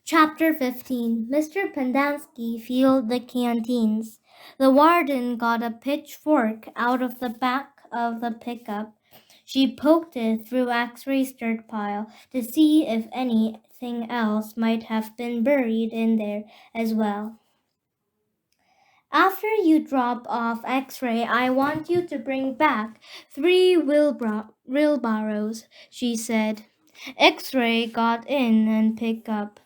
Chapter 15. Mr. Pendanski filled the canteens. The warden got a pitchfork out of the back of the pickup. She poked it through X-Ray's dirt pile to see if anything else might have been buried in there as well. After you drop off X-Ray, I want you to bring back 3 wheelbarrows, she said. X-Ray got in and picked up.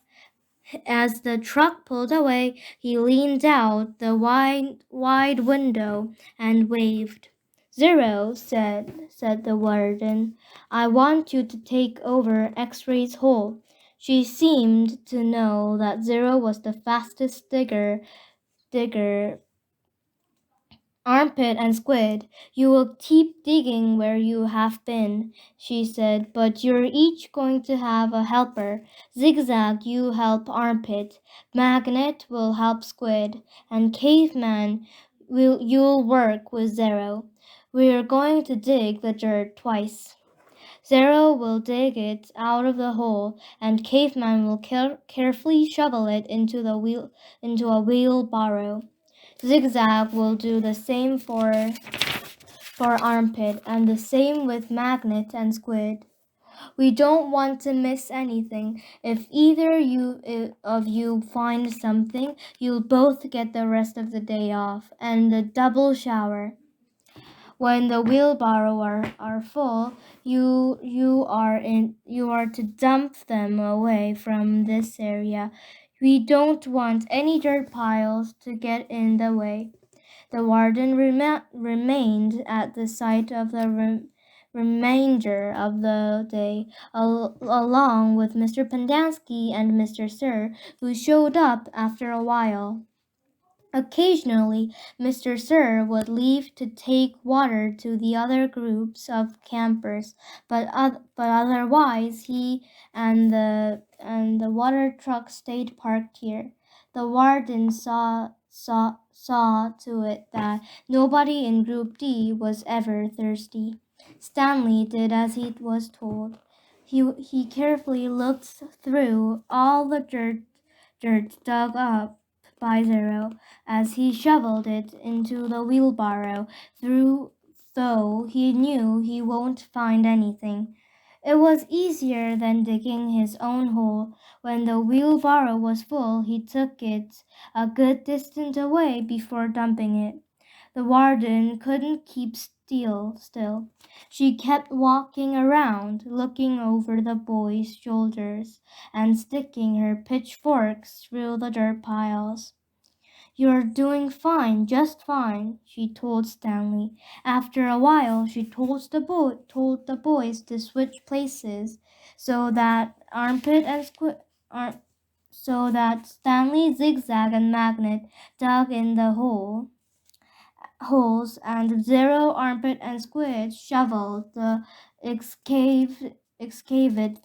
As the truck pulled away, he leaned out the wide window and waved. "Zero," said the warden. "I want you to take over X-Ray's hole." She seemed to know that Zero was the fastest digger Armpit and Squid, you will keep digging where you have been, she said, but you're each going to have a helper. Zigzag, you help Armpit. Magnet will help Squid. And Caveman, you'll work with Zero. We're going to dig the dirt twice. Zero will dig it out of the hole, and Caveman will carefully shovel it into a wheelbarrow. Zigzag will do the same for Armpit, and the same with Magnet and Squid. We don't want to miss anything. If either of you find something, you'll both get the rest of the day off and a double shower. When the wheelbarrow are full, you are to dump them away from this area. We don't want any dirt piles to get in the way. The warden remained at the site of the remainder of the day, along with Mr. Pendanski and Mr. Sir, who showed up after a while. Occasionally, Mr. Sir would leave to take water to the other groups of campers, but otherwise he and the water truck stayed parked here. The warden saw to it that nobody in Group D was ever thirsty. Stanley did as he was told. He carefully looked through all the dirt dug up by Zero as he shoveled it into the wheelbarrow, though he knew he won't find anything. It was easier than digging his own hole. When the wheelbarrow was full, he took it a good distance away before dumping it. The warden couldn't keep still. She kept walking around, looking over the boys' shoulders and sticking her pitchforks through the dirt piles. "You're doing fine, just fine," she told Stanley. After a while, she told the boys to switch places so that so that Stanley, Zigzag, and Magnet dug in the holes, and Zero, Armpit, and Squid shoveled the excavated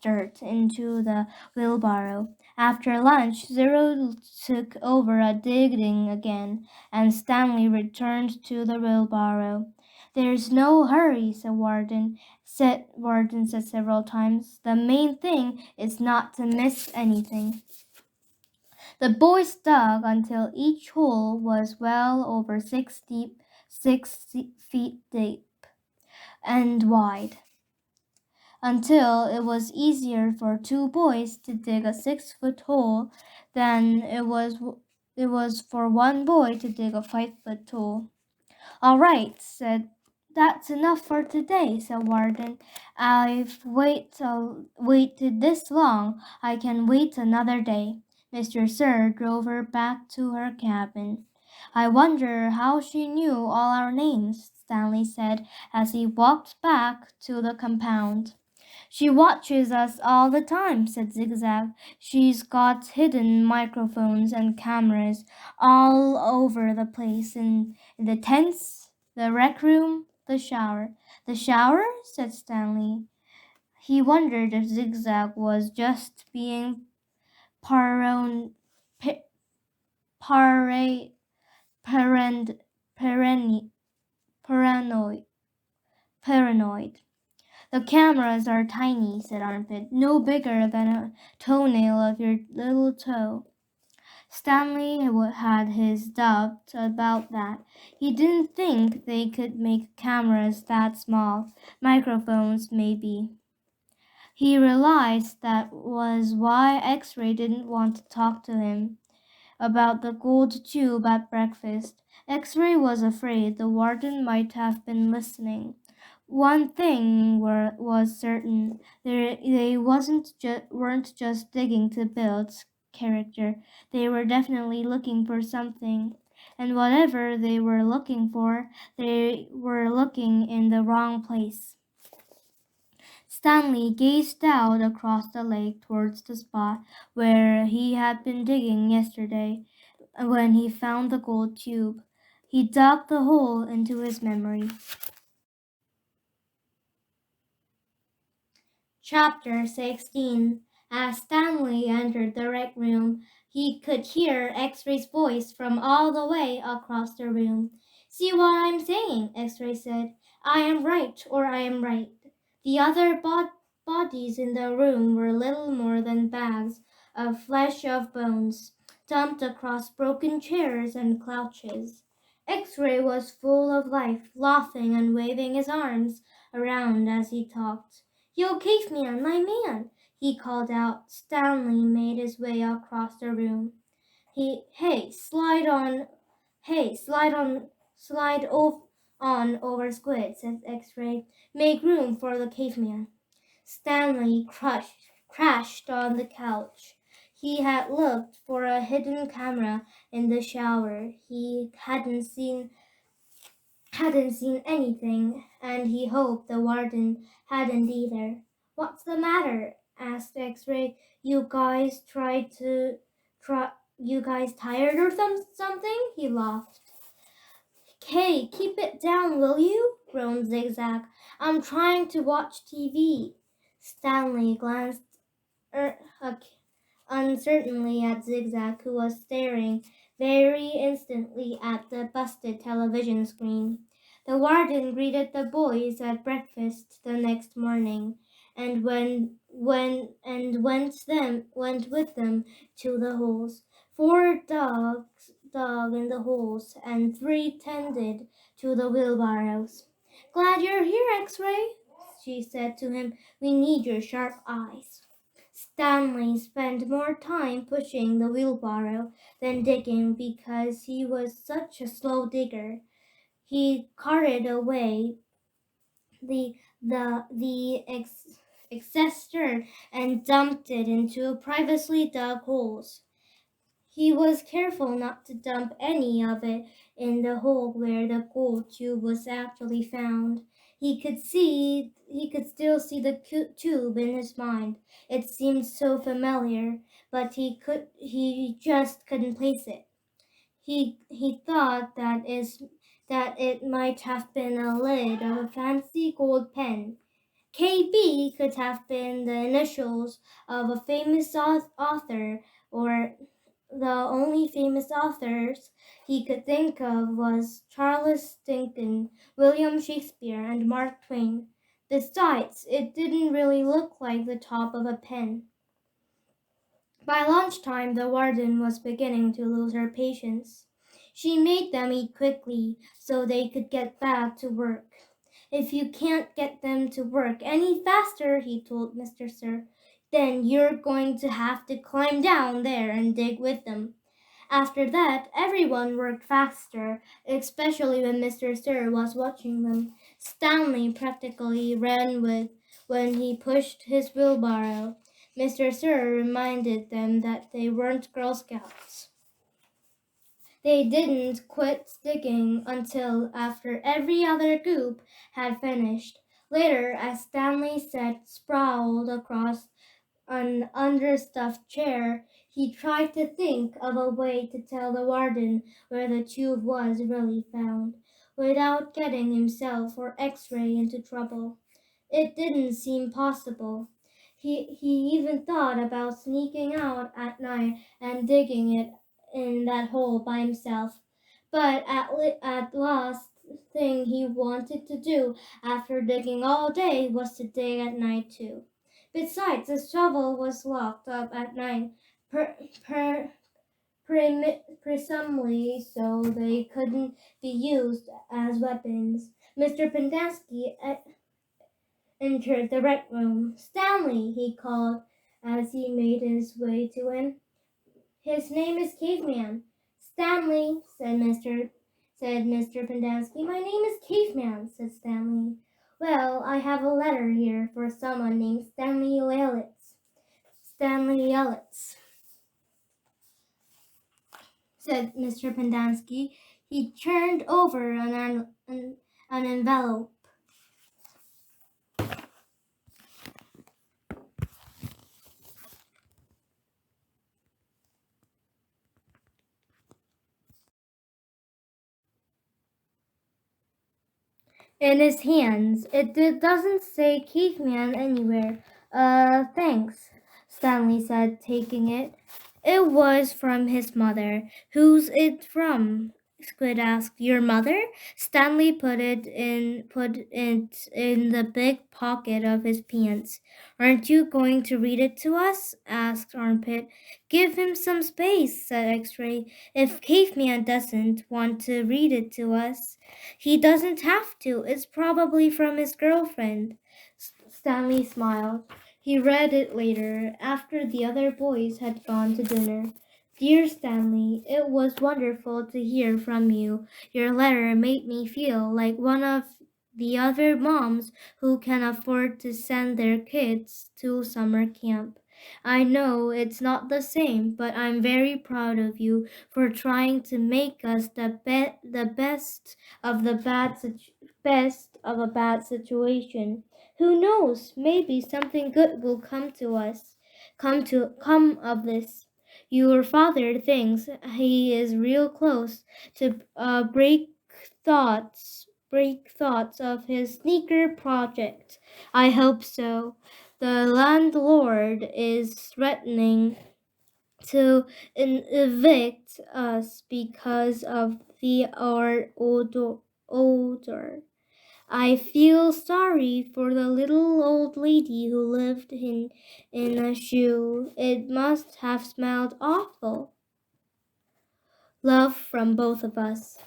dirt into the wheelbarrow. After lunch, Zero took over a digging again, and Stanley returned to the wheelbarrow. "There's no hurry," Warden said several times. "The main thing is not to miss anything." The boys dug until each hole was well over 6 feet deep and wide, until it was easier for 2 boys to dig a 6-foot hole than it was for one boy to dig a 5-foot hole. "All right," said. "That's enough for today," said Warden. "I've waited this long. I can wait another day." Mr. Sir drove her back to her cabin. "I wonder how she knew all our names," Stanley said as he walked back to the compound. "She watches us all the time," said Zigzag. "She's got hidden microphones and cameras all over the place, in the tents, the rec room, the shower." "The shower?" said Stanley. He wondered if Zigzag was just being paron, pa, pare, paranoid. The cameras are tiny, said Armpit, no bigger than a toenail of your little toe. Stanley had his doubts about that. He didn't think they could make cameras that small. Microphones, maybe. He realized that was why X-Ray didn't want to talk to him about the gold tube at breakfast. X-Ray was afraid the warden might have been listening. One thing was certain: they weren't just digging to build character. They were definitely looking for something. And whatever they were looking for, they were looking in the wrong place. Stanley gazed out across the lake towards the spot where he had been digging yesterday when he found the gold tube. He dug the hole into his memory. Chapter 16. As Stanley entered the rec room, he could hear X-Ray's voice from all the way across the room. "See what I'm saying?" X-Ray said. "I am right, or I am right." The other bodies in the room were little more than bags of flesh of bones, dumped across broken chairs and couches. X-Ray was full of life, laughing and waving his arms around as he talked. "Yo, caveman, my man!" he called out. Stanley made his way across the room. Hey, slide on over, Squid," said X-Ray. "Make room for the caveman." Stanley crashed on the couch. He had looked for a hidden camera in the shower. He hadn't seen anything, and he hoped the warden hadn't either. "What's the matter?" asked X-Ray. You guys tired or something?" He laughed. "Hey, keep it down, will you?" groaned Zigzag. "I'm trying to watch TV." Stanley glanced uncertainly at Zigzag, who was staring very instantly at the busted television screen. The warden greeted the boys at breakfast the next morning, and went with them to the holes. 4 dogs dug in the holes, and 3 tended to the wheelbarrows. "Glad you're here, X-Ray," she said to him. "We need your sharp eyes." Stanley spent more time pushing the wheelbarrow than digging because he was such a slow digger. He carted away the excess dirt and dumped it into previously dug holes. He was careful not to dump any of it in the hole where the gold tube was actually found. He could still see the tube in his mind. It seemed so familiar, but he just couldn't place it. He thought that it might have been a lid of a fancy gold pen. KB could have been the initials of a famous author, or the only famous authors he could think of was Charles Dickens, William Shakespeare, and Mark Twain. Besides, it didn't really look like the top of a pen. By lunchtime, the warden was beginning to lose her patience. She made them eat quickly so they could get back to work. "If you can't get them to work any faster," he told Mr. Sir, "then you're going to have to climb down there and dig with them." After that, everyone worked faster, especially when Mr. Sir was watching them. Stanley practically ran when he pushed his wheelbarrow. Mr. Sir reminded them that they weren't Girl Scouts. They didn't quit digging until after every other group had finished. Later, as Stanley sat sprawled across an understuffed chair, he tried to think of a way to tell the warden where the tube was really found, without getting himself or X-Ray into trouble. It didn't seem possible. He even thought about sneaking out at night and digging it in that hole by himself. But at last thing he wanted to do after digging all day was to dig at night too. Besides, the shovel was locked up at night, per, per, presumably so they couldn't be used as weapons. Mr. Pendanski entered the rec room. "Stanley," he called as he made his way to him. "His name is Caveman." "Stanley," said Mr. Pendanski. "My name is Caveman," said Stanley. "Well, I have a letter here for someone named Stanley Yelitz." "Stanley Yelitz," said Mr. Pendanski. He turned over an envelope. In his hands. Doesn't say Caveman anywhere. Thanks, Stanley said, taking it. It was from his mother. "Who's it from?" Squid asked. "Your mother?" Stanley put it in the big pocket of his pants. "Aren't you going to read it to us?" asked Armpit. "Give him some space," said X-Ray. "If Caveman doesn't want to read it to us, he doesn't have to. It's probably from his girlfriend." Stanley smiled. He read it later, after the other boys had gone to dinner. "Dear Stanley, it was wonderful to hear from you. Your letter made me feel like one of the other moms who can afford to send their kids to summer camp. I know it's not the same, but I'm very proud of you for trying to make us the best of a bad situation. Who knows? Maybe something good will come of this. Your father thinks he is real close to break thoughts of his sneaker project. I hope so. The landlord is threatening to evict us because of our odor. I feel sorry for the little old lady who lived in a shoe. It must have smelled awful. Love from both of us.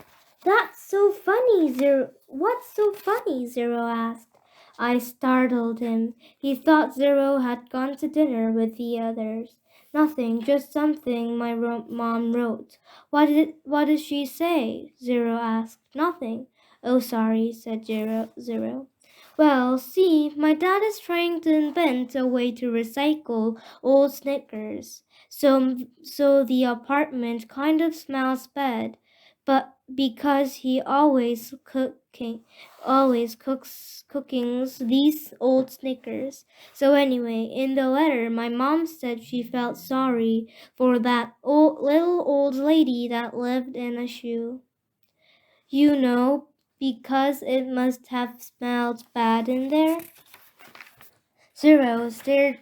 That's so funny, Zero. What's so funny? Zero asked. I startled him. He thought Zero had gone to dinner with the others. Nothing, just something my mom wrote. What did she say? Zero asked. Nothing. Oh, sorry, said Zero. Well, see, my dad is trying to invent a way to recycle old Snickers. So the apartment kind of smells bad, but because he always cooking these old Snickers. So anyway, in the letter, my mom said she felt sorry for that little old lady that lived in a shoe. You know, because it must have smelled bad in there. Zero stared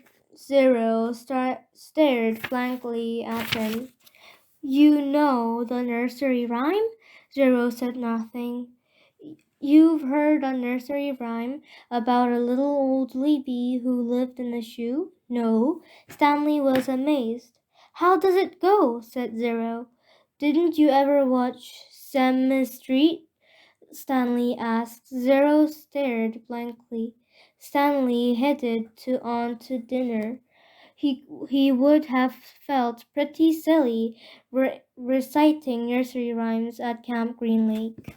blankly at him. You know the nursery rhyme? Zero said nothing. You've heard a nursery rhyme about a little old lady who lived in a shoe? No. Stanley was amazed. How does it go? Said Zero. Didn't you ever watch Sesame Street? Stanley asked. Zero stared blankly. Stanley headed on to dinner. He would have felt pretty silly reciting nursery rhymes at Camp Green Lake.